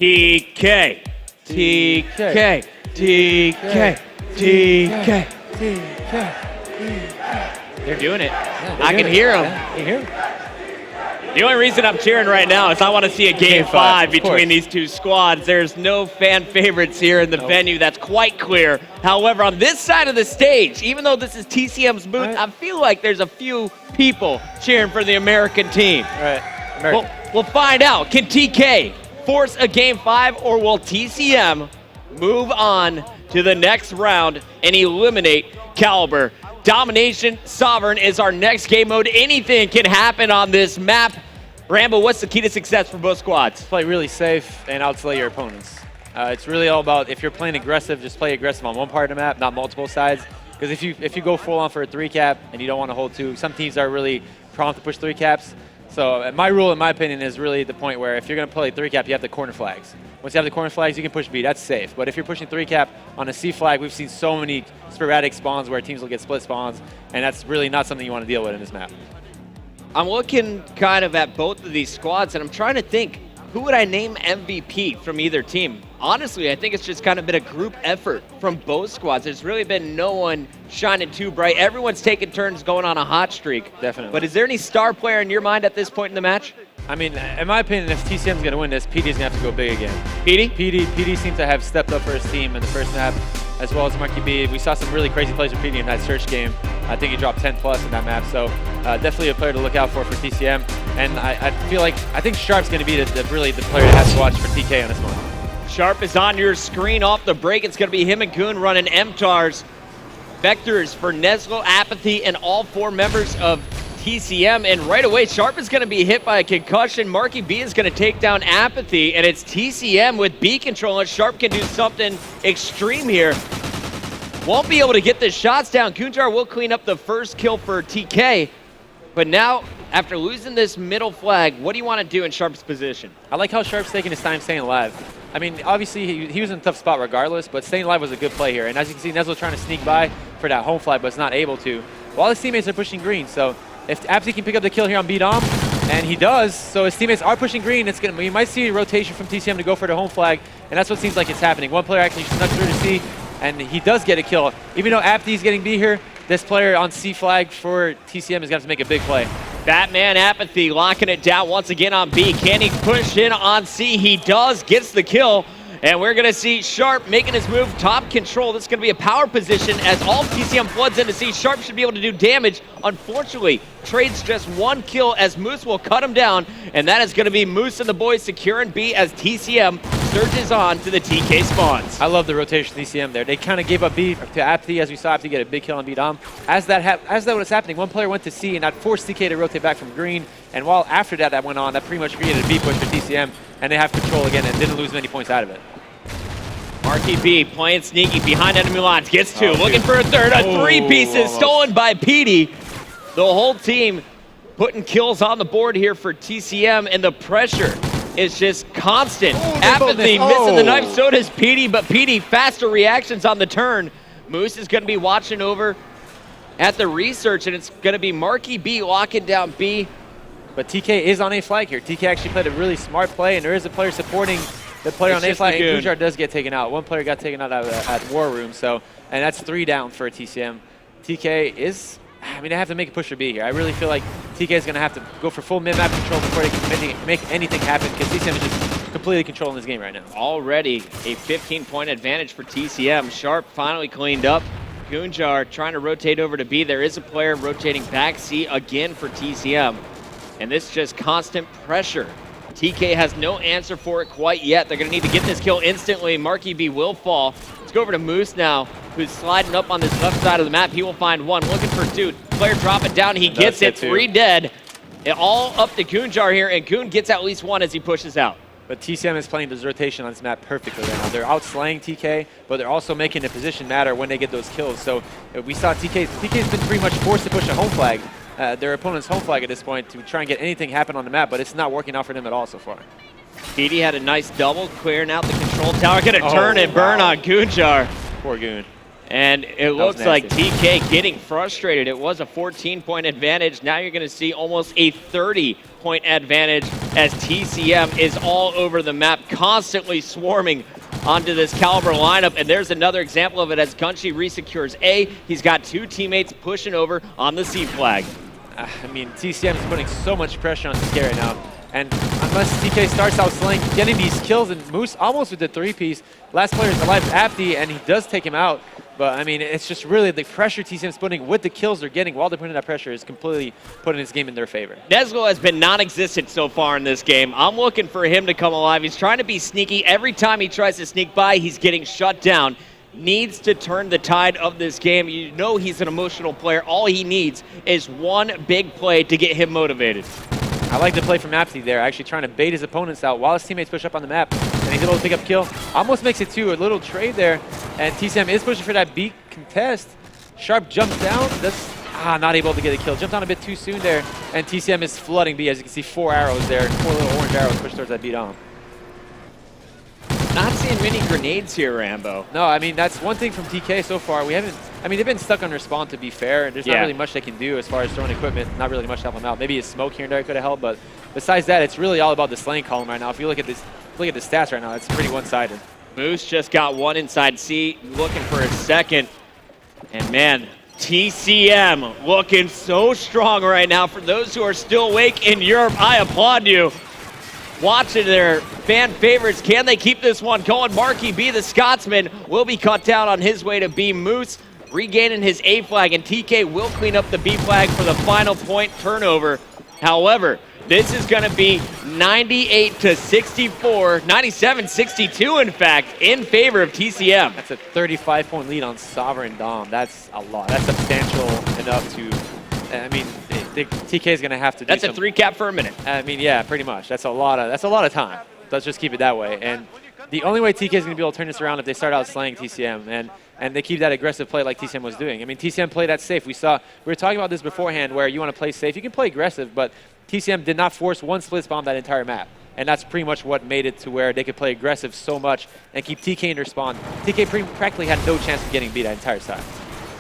TK. TK. TK. TK. They're doing it. I can hear them. Yeah, you hear them. The only reason I'm cheering right now is I want to see a game 5 between these two squads. There's no fan favorites here in the venue. That's quite clear. However, on this side of the stage, even though this is TCM's booth, I feel like there's a few people cheering for the American team. We'll find out. Can TK force a game 5, or will TCM move on to the next round and eliminate Kaliber? Domination Sovereign is our next game mode. Anything can happen on this map. Rambo, what's the key to success for both squads? Play really safe and outslay your opponents. It's really all about, if you're playing aggressive, just play aggressive on one part of the map, not multiple sides. Because if you go full on for a 3-cap and you don't want to hold 2, some teams are really prompt to push 3 caps. So my rule, in my opinion, is really the point where if you're going to play 3-cap, you have the corner flags. Once you have the corner flags, you can push B. That's safe. But if you're pushing 3-cap on a C flag, we've seen so many sporadic spawns where teams will get split spawns, and that's really not something you want to deal with in this map. I'm looking kind of at both of these squads, and I'm trying to think, who would I name MVP from either team? Honestly, I think it's just kind of been a group effort from both squads. There's really been no one shining too bright. Everyone's taking turns going on a hot streak. Definitely. But is there any star player in your mind at this point in the match? I mean, in my opinion, if TCM's going to win this, PD's going to have to go big again. PD seems to have stepped up for his team in the first map, as well as Marky B. We saw some really crazy plays with PD in that search game. I think he dropped 10 plus in that map, so definitely a player to look out for TCM. And I think Sharp's going to be really the player that has to watch for TK on this one. Sharp is on your screen off the break. It's going to be him and Goon running MTARs. Vectors for Neslo, Apathy, and all 4 members of TCM. And right away, Sharp is going to be hit by a concussion. Marky B is going to take down Apathy, and it's TCM with B control, and Sharp can do something extreme here. Won't be able to get the shots down. Kunjar will clean up the first kill for TK. But now, after losing this middle flag, what do you want to do in Sharp's position? I like how Sharp's taking his time staying alive. I mean, obviously, he was in a tough spot regardless, but staying alive was a good play here. And as you can see, Neslo trying to sneak by for that home flag, but it's not able to, while his teammates are pushing green. So if Apathy can pick up the kill here on B-Dom, and he does, so his teammates are pushing green, you might see a rotation from TCM to go for the home flag, and that's what seems like it's happening. One player actually snuck through to C, and he does get a kill. Even though Apathy's getting B here, this player on C flag for TCM is going to have to make a big play. Batman Apathy locking it down once again on B. Can he push in on C? He does, gets the kill. And we're going to see Sharp making his move, top control. This is going to be a power position as all TCM floods into C. Sharp should be able to do damage. Unfortunately, trades just 1 kill as Moose will cut him down. And that is going to be Moose and the boys securing B as TCM surges on to the TK spawns. I love the rotation TCM there. They kind of gave up B to Apathy, as we saw Apathy get a big kill on B-Dom. As that was happening, one player went to C, and that forced TK to rotate back from green. And while after that went on, that pretty much created a B push for TCM, and they have control again and didn't lose many points out of it. Marky B playing sneaky behind enemy lines, gets 2, looking for a third, 3 pieces stolen by PD. The whole team putting kills on the board here for TCM, and the pressure is just constant. Apathy missing the knife, so does PD, but PD faster reactions on the turn. Moose is going to be watching over at the research, and it's going to be Marky B locking down B. But TK is on A flag here. TK actually played a really smart play, and there is a player supporting the player on A flag, and Kujar does get taken out. One player got taken out at War Room, and that's 3 down for TCM. TK is, I mean, they have to make a push for B here. I really feel like TK is going to have to go for full mid-map control before they can make anything happen, because TCM is just completely controlling this game right now. Already a 15-point advantage for TCM. Sharp finally cleaned up. Kunjar trying to rotate over to B. There is a player rotating back C again for TCM. And this just constant pressure. TK has no answer for it quite yet. They're going to need to get this kill instantly. Marky B will fall. Let's go over to Moose now, who's sliding up on this left side of the map. He will find 1, looking for 2. Player dropping down. He gets it. 3 dead. It all up to Kunjar here, and Kun gets at least 1 as he pushes out. But TCM is playing this rotation on this map perfectly right now. They're outslaying TK, but they're also making the position matter when they get those kills. So we saw TK's been pretty much forced to push a home flag. Their opponent's home flag at this point to try and get anything happen on the map, but it's not working out for them at all so far. PD had a nice double, clearing out the control tower, gonna turn and burn on Kunjar. Poor Goon. And it looks like TK getting frustrated. It was a 14-point advantage. Now you're gonna see almost a 30-point advantage as TCM is all over the map, constantly swarming onto this Kaliber lineup. And there's another example of it as Gunshi resecures A. He's got 2 teammates pushing over on the C flag. I mean, TCM is putting so much pressure on TK right now. And unless TK starts out slaying, getting these kills, and Moose almost with the 3-piece. Last player is alive, Apti, and he does take him out. But, I mean, it's just really the pressure TCM's putting with the kills they're getting while they're putting that pressure is completely putting this game in their favor. Nezlo has been non-existent so far in this game. I'm looking for him to come alive. He's trying to be sneaky. Every time he tries to sneak by, he's getting shut down. Needs to turn the tide of this game. You know he's an emotional player. All he needs is one big play to get him motivated. I like the play from Apti there, actually trying to bait his opponents out while his teammates push up on the map. And he's able to pick up kill. Almost makes it 2, a little trade there. And TCM is pushing for that beat contest. Sharp jumps down. That's not able to get a kill. Jumped on a bit too soon there. And TCM is flooding B. As you can see, 4 arrows there. 4 little orange arrows pushed towards that beat on. Not seeing many grenades here, Rambo. No, I mean, that's one thing from TK so far. We haven't, I mean, they've been stuck on respawn, to be fair. There's not really much they can do as far as throwing equipment. Not really much to help them out. Maybe a smoke here and there could have helped, but besides that, it's really all about the slaying column right now. If you look at this, look at the stats right now, it's pretty one-sided. Moose just got 1 inside C, looking for his second. And man, TCM looking so strong right now. For those who are still awake in Europe, I applaud you. Watching their fan favorites, can they keep this one going? Marky B, the Scotsman, will be cut down on his way to B. Moose regaining his A flag, and TK will clean up the B flag for the final point turnover. However, this is going to be 98-64, 97-62 in fact, in favor of TCM. That's a 35-point lead on Sovereign Dom. That's a lot. That's substantial enough to, I mean, TK is going to have to do That's a 3-cap for a minute. I mean, yeah, pretty much. That's a lot of time. Let's just keep it that way. And the only way TK is going to be able to turn this around if they start out slaying TCM and they keep that aggressive play like TCM was doing. I mean, TCM played that safe. We were talking about this beforehand where you want to play safe. You can play aggressive, but TCM did not force one splits bomb that entire map. And that's pretty much what made it to where they could play aggressive so much and keep TK in their spawn. TK practically had no chance of getting beat that entire side.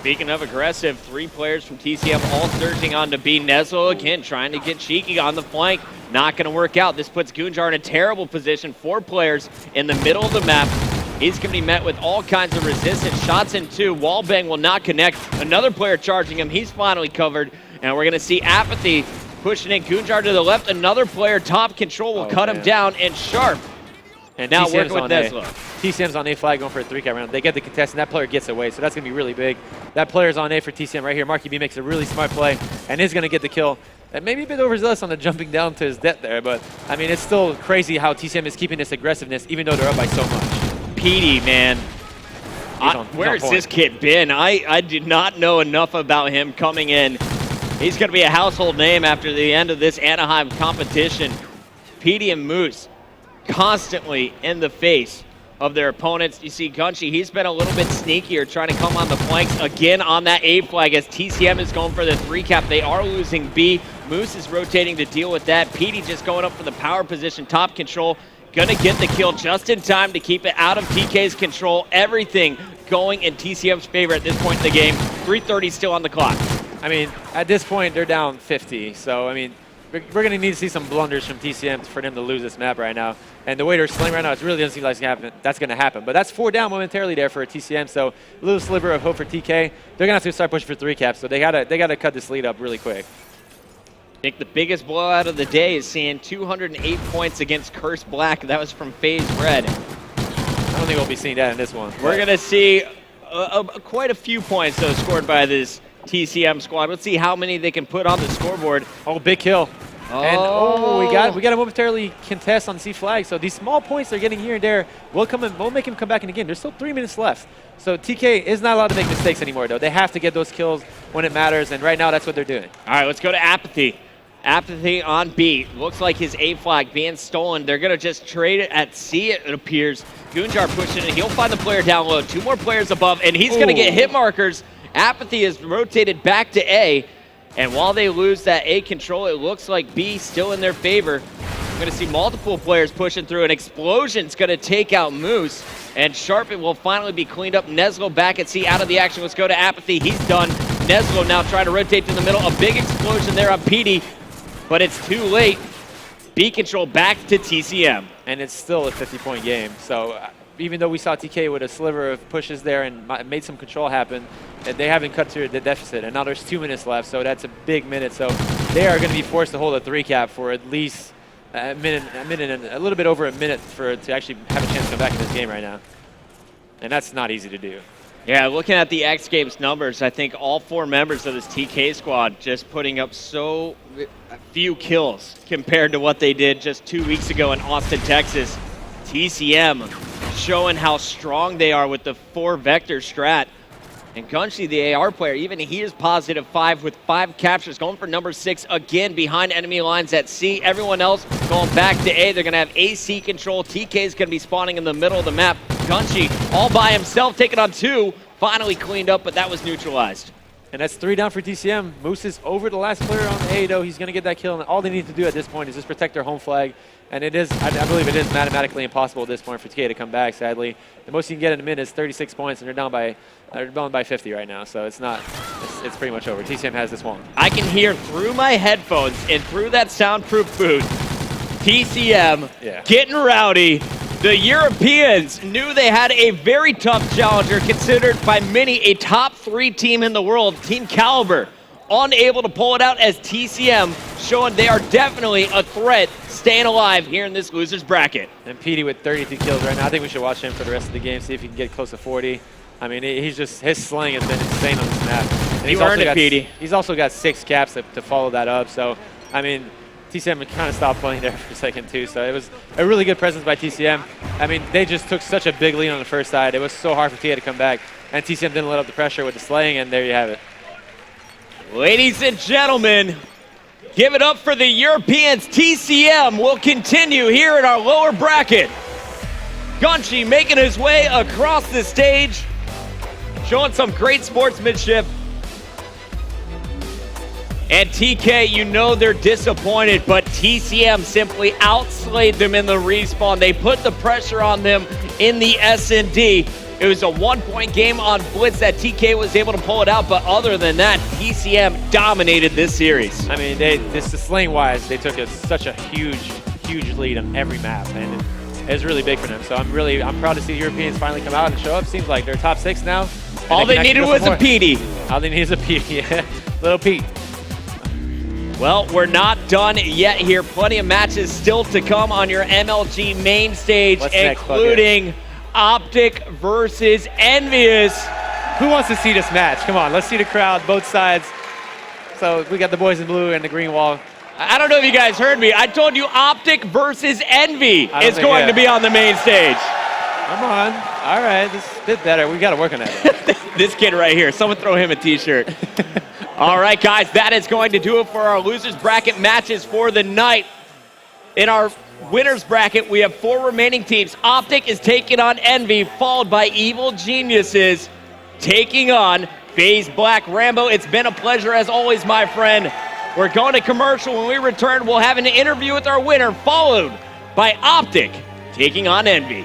Speaking of aggressive, 3 players from TCM all surging on to B. Nezlo again trying to get cheeky on the flank. Not going to work out. This puts Gunjar in a terrible position. 4 players in the middle of the map. He's going to be met with all kinds of resistance. Shots in 2. Wallbang will not connect. Another player charging him. He's finally covered. And we're going to see Apathy pushing in. Gunjar to the left. Another player, top control, will cut him down. And Sharp and now TCM's working with Nezlo. TCM's on A flag going for a 3-cap round. They get the contest, and that player gets away, so that's going to be really big. That player's on A for TCM right here. Marky B makes a really smart play and is going to get the kill. And maybe a bit overzealous on the jumping down to his death there, but, I mean, it's still crazy how TCM is keeping this aggressiveness even though they're up by so much. PD, man. Where's this kid been? I did not know enough about him coming in. He's going to be a household name after the end of this Anaheim competition. PD and Moose constantly in the face of their opponents. You see Gunshi, he's been a little bit sneakier, trying to come on the flanks again on that A flag as TCM is going for the 3-cap. They are losing B. Moose is rotating to deal with that. PD just going up for the power position, top control. Gonna get the kill just in time to keep it out of TK's control. Everything going in TCM's favor at this point in the game. 3:30 still on the clock. I mean, at this point, they're down 50. So, I mean, we're going to need to see some blunders from TCM for them to lose this map right now. And the way they're slaying right now, it really doesn't seem like that's going to happen. But that's 4 down momentarily there for a TCM, so a little sliver of hope for TK. They're going to have to start pushing for 3-caps, so they gotta cut this lead up really quick. I think the biggest blowout of the day is seeing 208 points against Curse Black. That was from FaZe Red. I don't think we'll be seeing that in this one. We're going to see quite a few points, though, scored by this TCM squad. Let's see how many they can put on the scoreboard. Oh, big kill. Oh. And we got to momentarily contest on C flag. So these small points they're getting here and there will make him come back in the game. There's still 3 minutes left. So TK is not allowed to make mistakes anymore, though. They have to get those kills when it matters, and right now that's what they're doing. All right, let's go to Apathy. Apathy on B. Looks like his A flag being stolen. They're going to just trade it at C, it appears. Gunjar pushing it. He'll find the player down low. 2 more players above, and he's going to get hit markers. Apathy is rotated back to A. And while they lose that A control, it looks like B still in their favor. We're going to see multiple players pushing through. An explosion's going to take out Moose. And Sharpen will finally be cleaned up. Nezlo back at C, out of the action. Let's go to Apathy. He's done. Nezlo now trying to rotate to the middle. A big explosion there on PD, but it's too late. B control back to TCM. And it's still a 50-point game. So even though we saw TK with a sliver of pushes there and made some control happen, they haven't cut to the deficit. And now there's 2 minutes left, so that's a big minute. So they are going to be forced to hold a 3 cap for at least a minute and a little bit over a minute to actually have a chance to come back in this game right now. And that's not easy to do. Yeah, looking at the X Games numbers, I think all 4 members of this TK squad just putting up so few kills compared to what they did just 2 weeks ago in Austin, Texas. TCM showing how strong they are with the 4-vector strat. And Gunshi, the AR player, even he is positive 5 with 5 captures, going for number 6 again behind enemy lines at C. Everyone else going back to A. They're going to have AC control. TK is going to be spawning in the middle of the map. Gunshi all by himself, taking on 2. Finally cleaned up, but that was neutralized. And that's 3 down for TCM. Moose is over the last player on A, though. He's going to get that kill, and all they need to do at this point is just protect their home flag. And it is, I believe it is mathematically impossible at this point for TK to come back, sadly. The most you can get in a minute is 36 points, and they're down by 50 right now. So it's it's pretty much over. TCM has this one. I can hear through my headphones and through that soundproof booth, TCM getting rowdy. The Europeans knew they had a very tough challenger, considered by many a top 3 team in the world, Team Kaliber. Unable to pull it out as TCM showing they are definitely a threat staying alive here in this loser's bracket. And Petey with 32 kills right now. I think we should watch him for the rest of the game, see if he can get close to 40. I mean, his slang has been insane on this map. And You earned it, Petey. He's also got 6 caps to follow that up. So, I mean, TCM kind of stopped playing there for a second, too. So it was a really good presence by TCM. I mean, they just took such a big lead on the first side. It was so hard for TA to come back. And TCM didn't let up the pressure with the slaying, and there you have it. Ladies and gentlemen, give it up for the Europeans. TCM will continue here in our lower bracket. Gunshi making his way across the stage, showing some great sportsmanship. And TK, you know they're disappointed, but TCM simply outslayed them in the respawn. They put the pressure on them in the S&D. It was a 1-point game on Blitz that TK was able to pull it out, but other than that, TCM dominated this series. I mean, slaying-wise, they took such a huge lead on every map, and it was really big for them. So I'm proud to see the Europeans finally come out and show up. Seems like they're top 6 now. All they needed was a Petey. All they needed is a Petey, yeah. Little Pete. Well, we're not done yet here. Plenty of matches still to come on your MLG main stage, including Optic versus Envious. Who wants to see this match? Come on, let's see the crowd, both sides. So we got the boys in blue and the green wall. I don't know if you guys heard me. I told you Optic versus Envy is going to be on the main stage. Come on. All right, this is a bit better. We got to work on that. This kid right here. Someone throw him a t-shirt. All right, guys, that is going to do it for our losers bracket matches for the night. In our winners bracket, we have 4 remaining teams. Optic is taking on Envy, followed by Evil Geniuses taking on FaZe Black. Rambo, it's been a pleasure as always, my friend. We're going to commercial. When we return, we'll have an interview with our winner, followed by Optic taking on Envy.